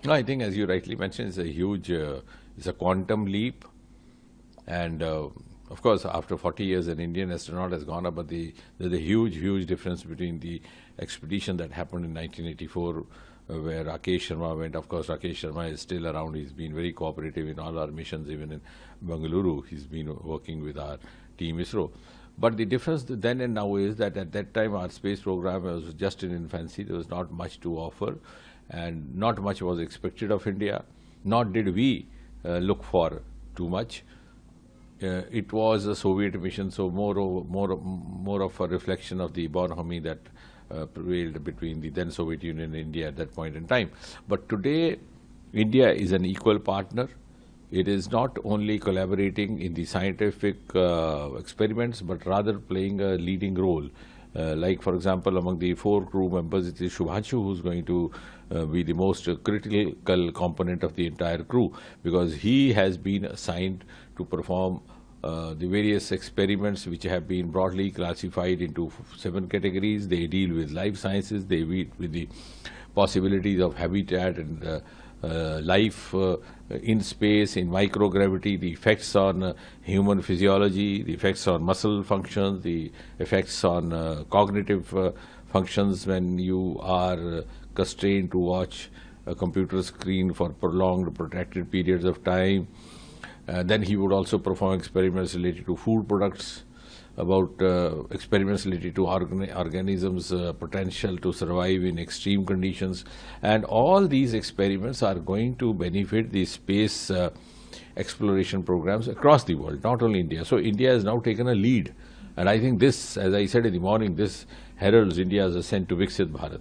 No, I think, as you rightly mentioned, it's a huge, it's a quantum leap. And of course, after 40 years, an Indian astronaut has gone up, but there's a huge, huge difference between the expedition that happened in 1984, where Rakesh Sharma went. Of course, Rakesh Sharma is still around. He's been very cooperative in all our missions, even in Bengaluru. He's been working with our team ISRO. But the difference then and now is that at that time our space program was just in infancy. There was not much to offer, and not much was expected of India. Nor did we look for too much. It was a Soviet mission, so more of a reflection of the bonhomie that prevailed between the then Soviet Union and India at that point in time. But today, India is an equal partner. It is not only collaborating in the scientific experiments, but rather playing a leading role. Like, for example, among the 4 crew members, it is Shubhanshu who's going to be the most critical component of the entire crew, because he has been assigned to perform the various experiments which have been broadly classified into 7 categories. They deal with life sciences, they deal with the possibilities of habitat and life in space, in microgravity, the effects on human physiology, the effects on muscle functions, the effects on cognitive functions when you are constrained to watch a computer screen for prolonged, protracted periods of time. Then he would also perform experiments related to food products, about experiments related to organisms' potential to survive in extreme conditions. And all these experiments are going to benefit the space exploration programs across the world, not only India. So India has now taken a lead. And I think this, as I said in the morning, this heralds India's ascent to Viksit Bharat.